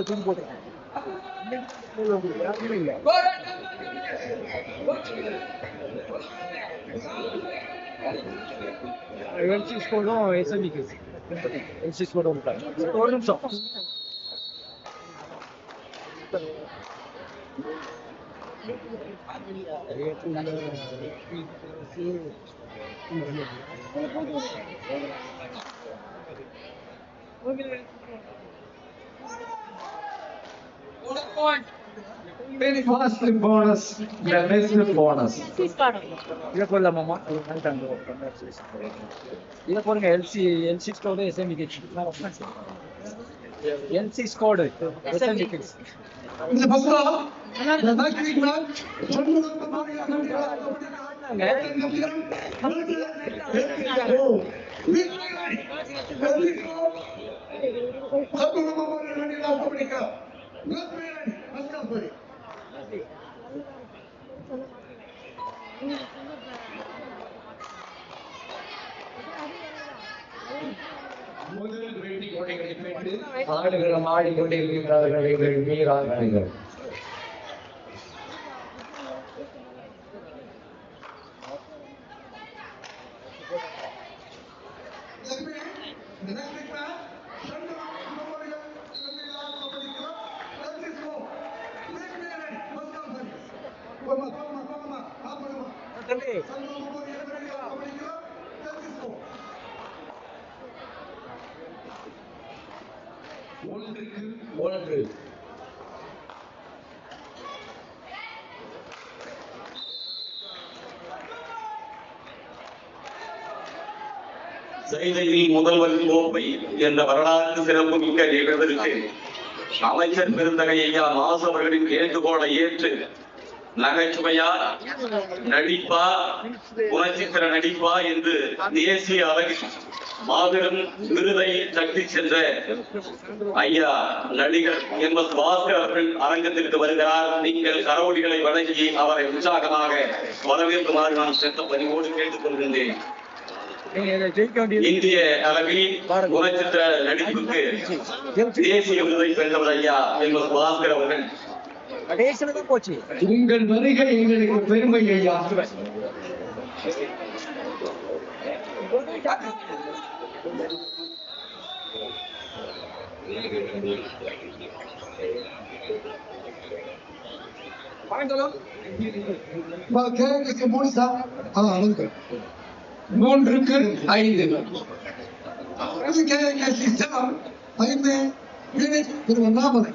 தூக்கி போட்டுருக்கேன். LC ஸ்கோடும் எஸ்எம்இக்கு LC ஸ்கோடும் ஒரு நிமிஷம். Very fast bonus, the best bonus. இதை போடலாமாம்மா? இதை போடுங்க. எல்சி ஸ்கோடு எஸ்எம்இக்கு எல்சி ஸ்கோடு எஸ்எம்இக்கு இந்த பஸ்ஸா இந்த நாக்கிங்களா முதல் வெற்றி கோட்டைகளை பெற்று ஆடுகளம் ஆடிக்கொண்டிருக்கிறார்கள் எங்கள் வீராங்கனைகள். ஒன்றுக்கு ஒன்று செய்தியில் முதல்வர் கோப்பை என்ற வரலாற்று சிறப்பு மிக்க நிகழ்விற்கு அமைச்சர் பெருந்தகை ஐயா மாசு அவர்களின் வேண்டுகோளை ஏற்று நகைச்சுவையா நடிப்பா குணச்சித்திர நடிப்பா என்று தேசிய அளவில் மாபெரும் விருதை தட்டி சென்ற ஐயா நடிகர் எம் எஸ் பாஸ்கர் அவர்கள் அரங்கத்திற்கு வருகிறார். நீங்கள் கரவொலிகளை வழங்கி அவரை உற்சாகமாக வரவேற்குமாறு நான் சென்ற பணிவோடு கேட்டுக் கொள்கின்றேன். இந்திய அளவில் குணச்சித்திர நடிப்புக்கு தேசிய விருதை பெற்றவர் ஐயா எம் எஸ் பாஸ்கர் அவர்கள். உங்கள் வருகை எங்களுக்கு பெருமை ஐயா. மூன்றுக்கு ஐந்து திருவண்ணாமலை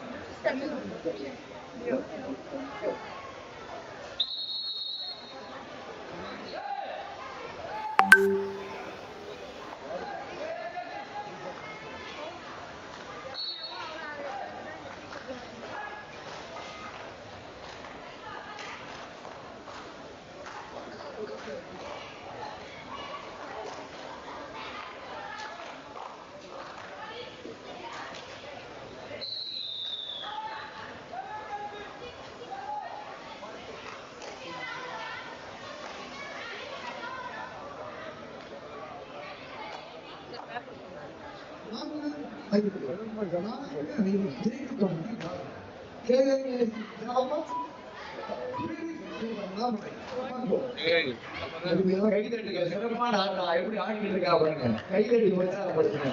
சிறப்பான ஆட்டம் எப்படி ஆடிட்டு இருக்கா பாருங்க. கைதட்டி உற்சாகப்படுத்துங்க.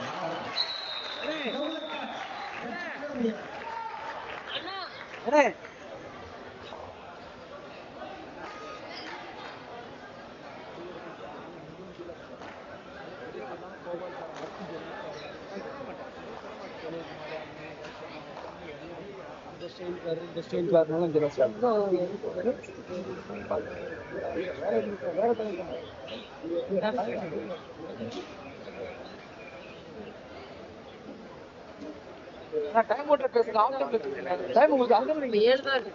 டைம் ஓட்ட பேசுங்க. டைம் உங்களுக்கு அங்க 7 தான் இருக்கு.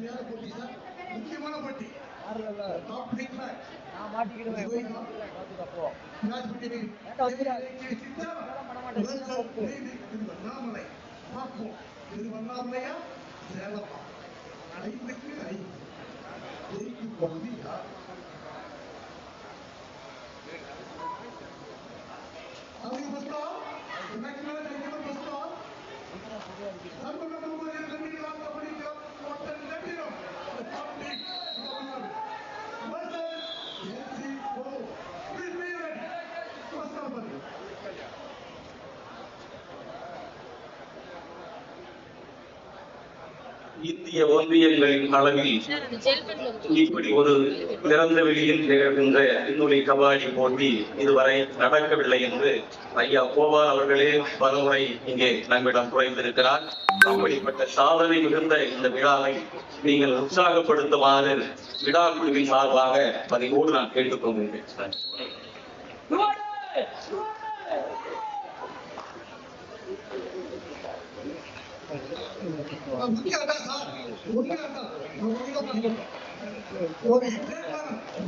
Gracias. முக்கியமான போட்டி. நான் மாட்டிக்கிடுவேன். வண்ணாமலையா சேலமா 5க்கு 5 ஜெயிக்கும் பகுதி யார்? அதுக்கு பஸ்டா நெக்ஸ்ட் மேட்ச் எங்க பஸ்டா சர்வகம போய் கண்டிக்கலாம் கபடிக்கலாம் ஓட்டம் நெட்டிரும் அப்படி இந்திய ஒன்றியங்களின் அளவில் இப்படி ஒரு திறந்த வெளியில் நிகழ்கின்ற இன்னொரு கபாடி போட்டி இதுவரை நடக்கவில்லை என்று ஐயா கோபால் அவர்களே பலமுறை இங்கே நம்மிடம் குறைந்திருக்கிறார். அப்படிப்பட்ட சாதனை மிகுந்த இந்த விழாவை நீங்கள் உற்சாகப்படுத்துமாறு விழா குழுவின் சார்பாக பதிவோடு நான் கேட்டுக்கொள்கிறேன்.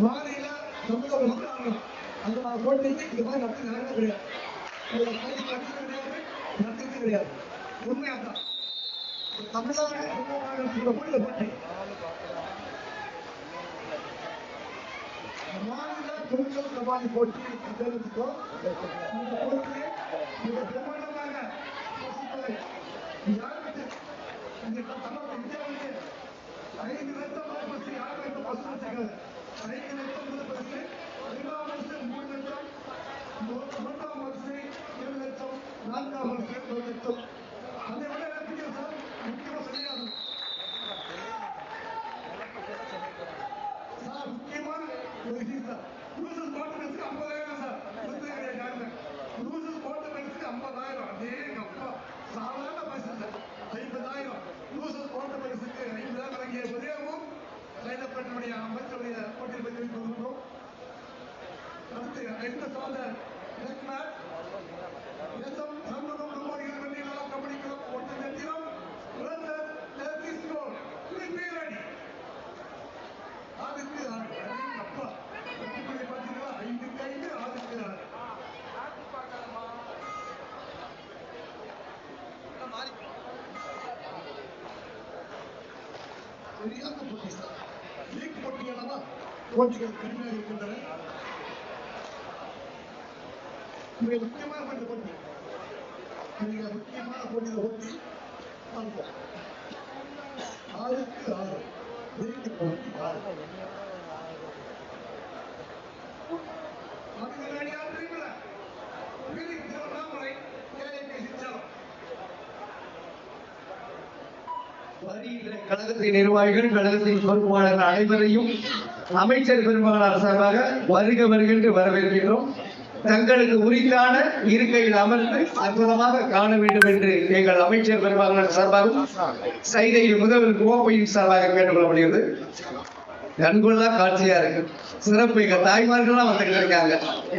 மாநில அந்த போட்டிக்கு இந்த மாதிரி நடத்தி கிடையாது. உண்மையாதான் தமிழ்நாடு போட்டி மாநில பெண்கள் கபாடி போட்டி தெரிவித்தோம். இந்த போட்டியை மிக பிரமாண்டமாக இந்தியாவிலே 5 லட்சம் பரிசு, 6 லட்சம் பரிசு வச்சிருக்காங்க. 5 லட்சம் பரிசு, 2ஆம் பரிசு 3 லட்சம், 3ஆம் பரிசு 7 லட்சம், 4ஆம் பரிசு 1 லட்சம். அதை விட எனக்கு சார் முக்கியமா சொல்லியாகும் சார். முக்கியமான ஒரு விஷயம் சார், லூசஸ் போட்டு வச்சு 50,000 சார். லூசஸ் போட்டு வச்சு 50,000 அதே அப்பா சாதாரண பரிசு சார். 50,000 லூசஸ் போட்ட பரிசுக்கு 50,000 வழங்கிய பெரியவும் சைலப்பட்டனுடைய அமைச்சருடைய போட்டியில் பற்றி கொண்டிருக்கிறோம். அடுத்து இந்த சார்ந்த சண்முகம் நம்போடிகள் வெற்றிகளாக கபடிக்கிறோம். ஒட்டு நெட்டிலும் ஆதிக்கு அப்பா வெற்றிகளை பார்த்தீங்களா? 5க்கு 5 ஆதிக்கு 6. சரியான போட்டி சார். லீக் போட்டியானவா போட்டிகள் கடுமையாக இருக்கின்றன. மிக முக்கியமான போட்டி, மிக முக்கியமான போட்டி பார்ப்போம். 6க்கு 6 ஜெயிக்க போட்டி 6. அதுக்கு முன்னாடி யார் தெரியுங்களா? திருவண்ணாமலை கழகத்தின் நிர்வாகிகள், கழகத்தின் பொறுப்பாளர்கள் அனைவரையும் அமைச்சர் பெருமகனார் சார்பாக வருக வருகின்ற வரவேற்கிறோம். தங்களுக்கு உரித்தான இருக்கையில் அமர்ந்து அற்புதமாக காண வேண்டும் என்று எங்கள் அமைச்சர் பெருமகனார் சார்பாகவும் சைதையில் முதல்வர் கோப்பையின் சார்பாக கேட்டுக்கொள்ளப்படுகிறது. கண்கொள்ளா காட்சியா இருக்கு. சிறப்பு. எங்க தாய்மார்கள்லாம் வந்துட்டு இருக்காங்க.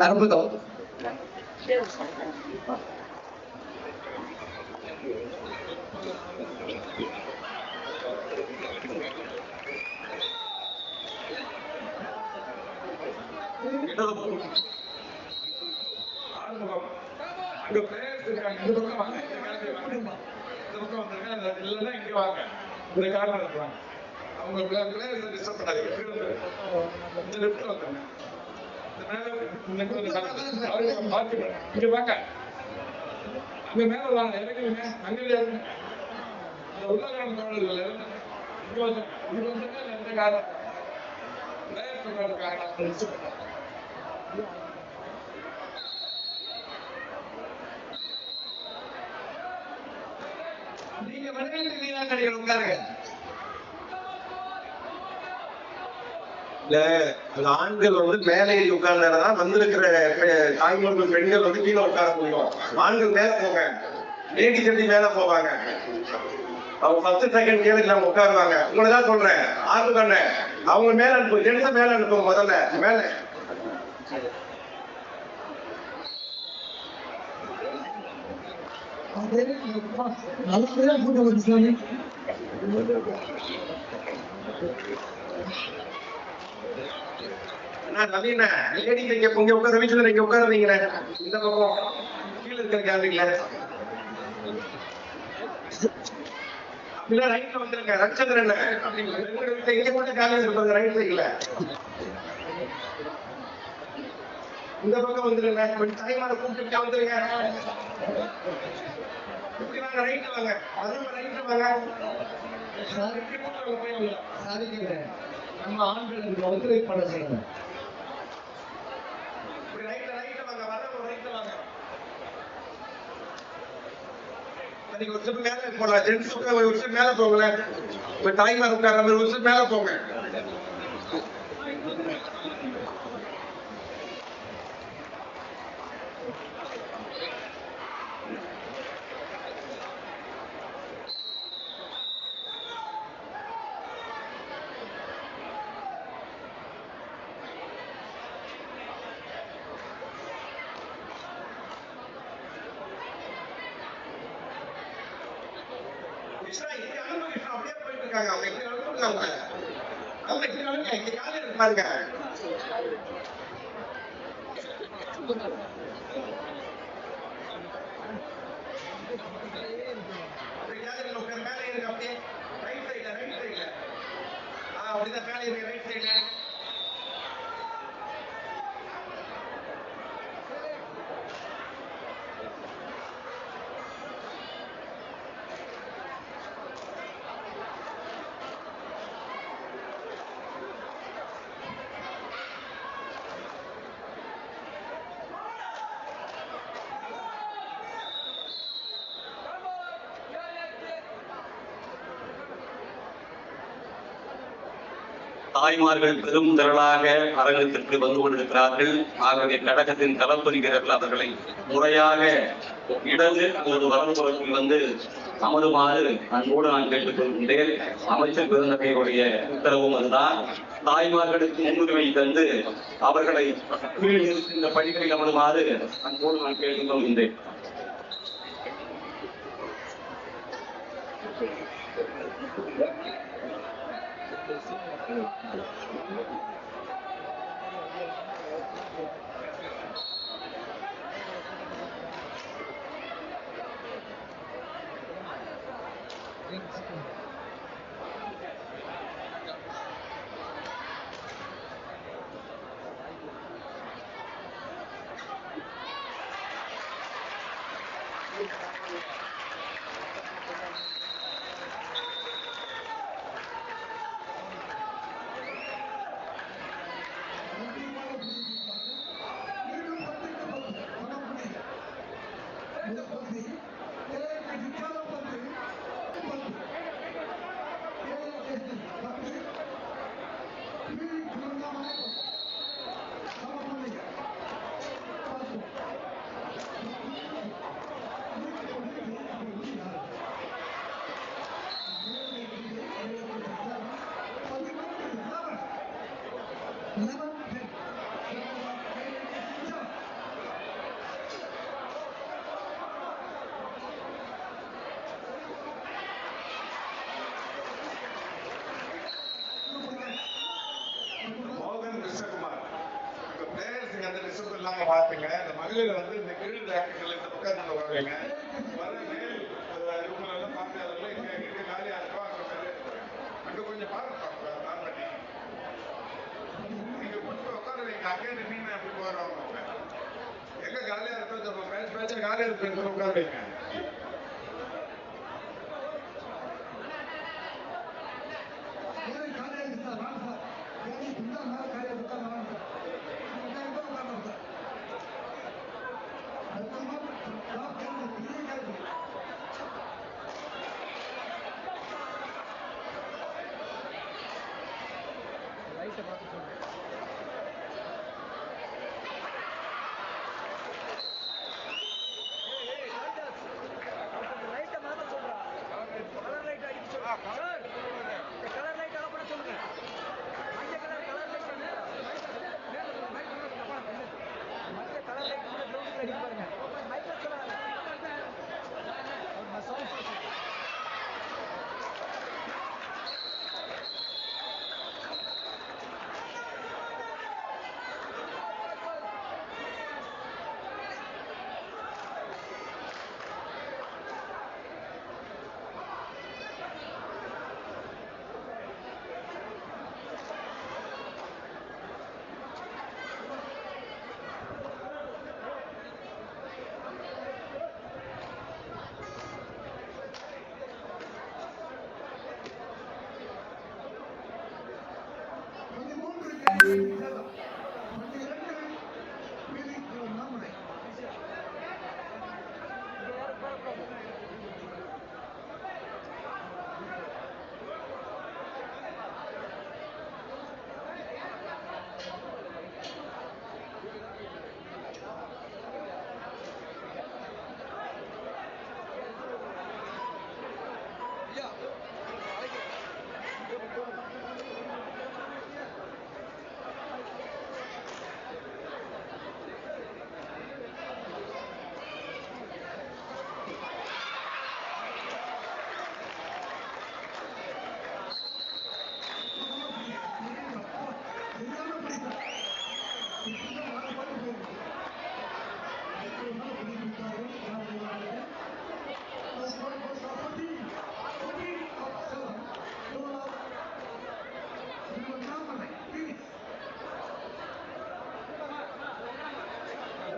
அற்புதம். நீங்க விளையாட்டு வீராங்கனைகள் உட்காருங்க. இல்ல ஆண்கள் மேலே உட்கார்ந்தாதான் வந்திருக்கிற தாய்மார்கள் பெண்கள் கீழே உட்கார முடியும். ஆண்கள் மேல போங்க, லேடி கட்டி மேல போவாங்க. அவங்க 10 செகண்ட் கீழே நம்ம உட்காருவாங்க. உங்களதான் சொல்றேன், ஆறு கண்ண அவங்க மேல அனுப்பு, ஜென்ஸ மேல அனுப்பும். முதல்ல மேல நல்ல கூட்டம் நவீன லேடிஸ் இங்க உட்கார வீட்டுல நீங்க உட்காருவீங்க இந்த பக்கம் கீழே இருக்கிற கேள்விங்கள அப்படின்னா ரைட்ல வந்துருங்க ரச்சந்திரன் இங்க கூட காலையில் இருப்பாங்க ரைட் சைட்ல இந்த பக்கம் வந்துருங்க கொஞ்சம் தாய்மாரை கூப்பிட்டு வந்துருங்க இப்படி வாங்க ரைட்ல வாங்க அதுவும் ரைட்ல வாங்க சாதிக்கிறேன் நம்ம ஆண்களுக்கு ஒத்துழைப்பு பண்ண செய்யணும் நீங்க ஒரு ஸ்டெப் மேல போகலாம் ஜென்ஸ் ஒரு ஸ்டெப் மேல போகல ஒரு தாய்மார் உட்கார மாதிரி ஒரு ஸ்டெப் மேல போங்க அப்படியே போயிட்டு இருக்காங்க அவங்க இப்படி அனுப்புறாங்க அவங்க இப்படி அனுப்புங்க இங்க காலையில இருப்பாங்க மேலே இருக்கு அப்படியே ரைட் சைட்ல அப்படிதான் மேலே இருக்கு ரைட் சைட்ல தாய்மார்கள் பெரும் திரளாக அரங்கத்திற்கு வந்து கொண்டிருக்கிறார்கள். ஆகவே கடகத்தின் தளபதி வீரர்கள் அவர்களை முறையாக இடது ஒரு வரப்புறத்தில் வந்து அமருமாறு அன்போடு நான் கேட்டுக் கொள்கின்றேன். அமைச்சர் பெருந்தகையுடைய உத்தரவும் அதுதான். தாய்மார்களுக்கு முன்னுரிமை தந்து அவர்களை கீழ் இருக்கின்ற படிகளில் அமருமாறு அன்போடு நான் கேட்டுக் கொள்கின்றேன். பாத்துங்க இந்த மகளிர் வந்து இந்த கீழ் ரேக்குகள் இந்த பக்கத்துல வருவீங்க வர மேல் இவங்க எல்லாம் பார்த்து அதெல்லாம் இங்க காலியா இருக்கோ அங்க கொஞ்சம் பாருங்க நீங்க கொஞ்சம் உட்காருவீங்க அங்கே நின்று அப்படி போறவங்க எங்க காலியா இருக்கோ பேச்ச காலியா இருக்கு உட்காருவீங்க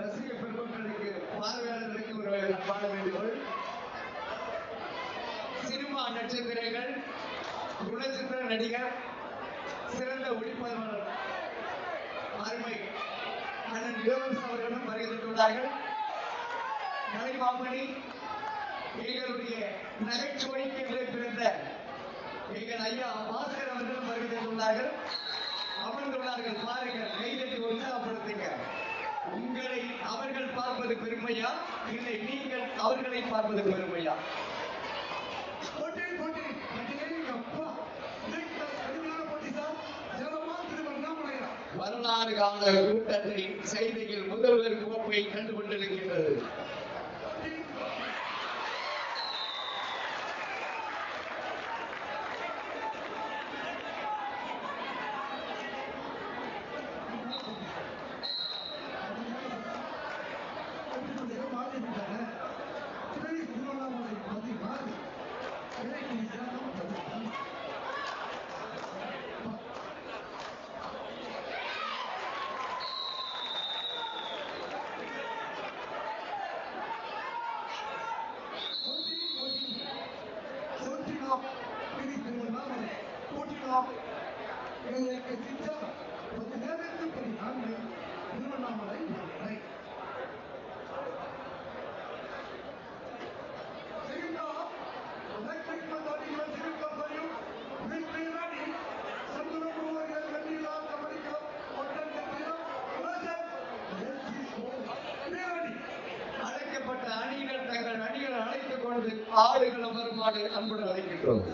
ரசிக பெருமக்களுக்கு பார்வையாளர்களுக்கு ஒரு அன்பான வேண்டுகோள். சினிமா நட்சத்திரங்கள், குணச்சித்திர நடிகர், சிறந்த ஒளிப்பதிவாளர் அருமை அண்ணன் இளவரசு அவர்களும் வருகின்றுள்ளார்கள். கலைமாமணி எங்களுடைய நகைச்சுவைக்கு பிறந்த எங்கள் ஐயா பாஸ்கர் அவர்களும் வருகின்றுள்ளார்கள். அமர்ந்துள்ளார்கள். பாருங்கள், கைதட்டி உற்சாகப்படுத்துங்க. உங்களை அவர்கள் பார்ப்பது பெருமையா, இல்லை நீங்கள் அவர்களை பார்ப்பது பெருமையா? வரலாறு காண கூட்டத்தை செய்தியில் முதல்வர் கோப்பை கண்டு கொண்டிருக்கின்றது. அழைக்கப்பட்ட அணியினர் தங்கள் அணிகள் அழைத்துக் கொண்டு ஆடுகளம் வருமாறு அன்புடன் அழைக்கின்றோம்.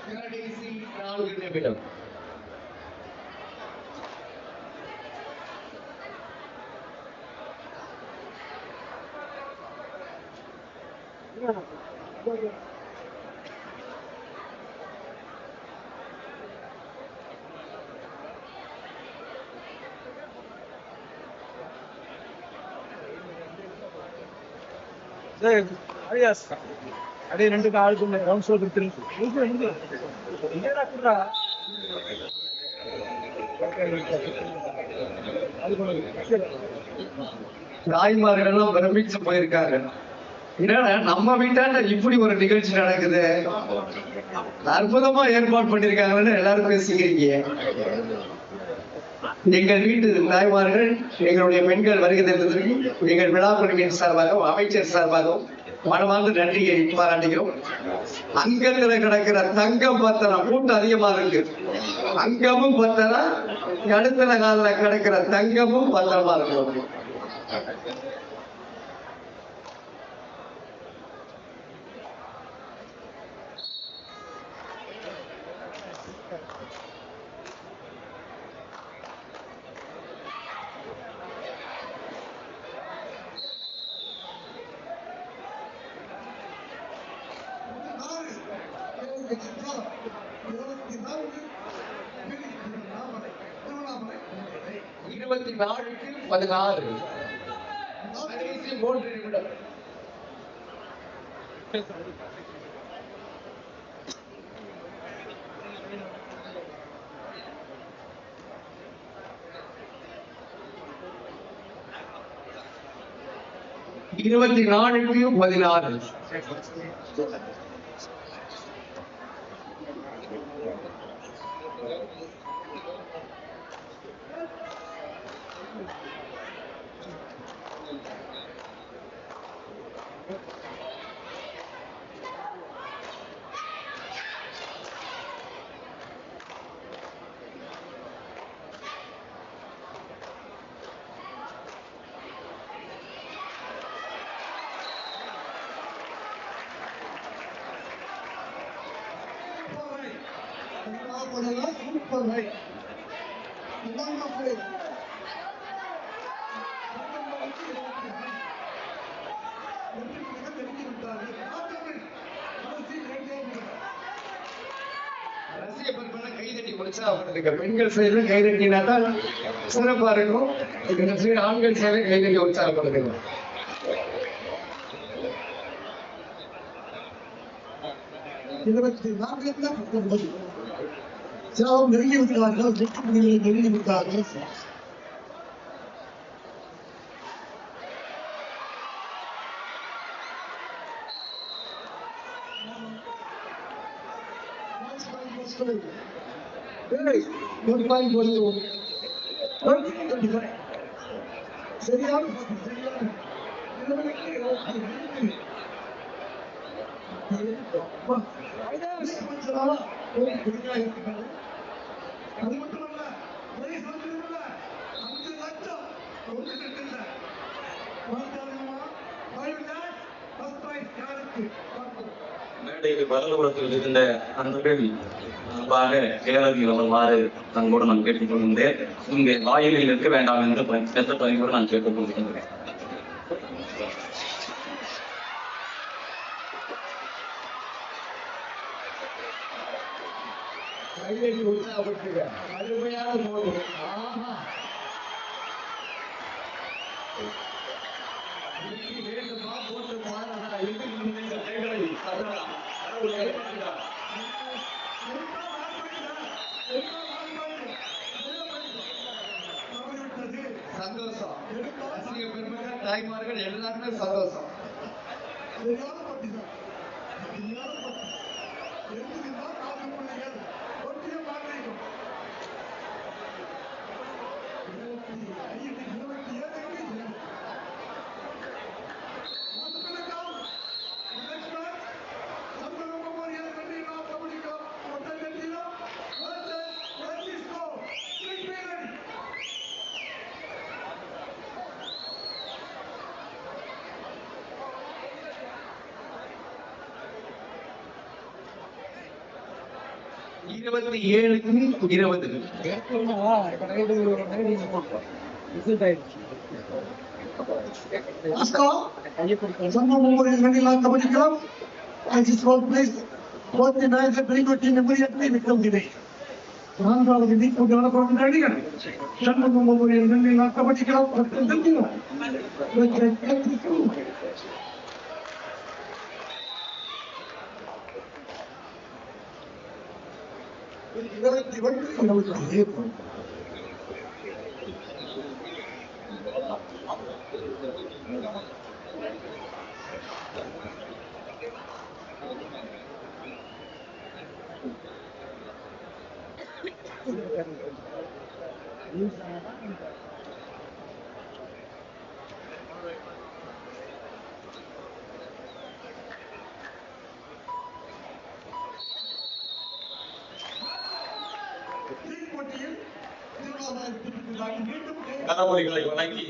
கடைசி 4 நிமிடம். அப்படியே ரெண்டு ஆளுக்கு ரவுண்ட் ஷோ கொடுத்துருக்கு. தாய்மார்கள் எல்லாம் பிரமிச்சு போயிருக்காங்க. என்னடா நம்ம வீட்டாண்ட இப்படி ஒரு நிகழ்ச்சி நடக்குது, அற்புதமா ஏற்பாடு பண்ணிருக்காங்கன்னு எல்லாரும் பேசிக்கிறீங்க. எங்கள் வீட்டு தாய்மார்கள், எங்களுடைய பெண்கள் வருகை தந்ததற்கு எங்கள் விழா குழுவின் சார்பாகவும் அமைச்சர் சார்பாகவும் மனமார்ந்த நன்றியை பாராட்டுகிறோம். அங்கத்துல கிடக்கிற தங்கம் பத்திரம் கூட்டம் அதிகமா இருக்கு. அங்கமும் பத்திரம், அடுத்த காலில் கிடக்கிற தங்கமும் பத்திரமா இருக்கும். இருபத்தி 4-16 3 நிமிடம். இருபத்தி 4-16 பெண்கள் சைடு கைதட்டினா தான் சிறப்பா இருக்கும். ஆண்கள் சைடு கைதட்டி உற்சாகப்படுத்துங்க. நெருங்கி விட்டார்கள், நெருங்கி விட்டார்கள். மேடையில் பரலபுரத்தில் இருந்த அந்த பெண் அன்பாக கேரளத்தில் வருமாறு தங்களோடு நான் கேட்டுக்கொள்கின்றேன். இங்கே வாயிலில் இருக்க வேண்டாம் என்று பெற்ற பதிவோடு நான் கேட்டுக்கொள்கின்றேன். சந்தோஷம். தாய்மார்கள் எல்லாருமே சந்தோஷம். இருபத்தி 7-20 நான்காவது நீக்கோடு வளர்க்கும் நடிகர் சண்முகம் ஒவ்வொரு கபடிக்கலாம் 21 கரவொலிகளை வழங்கி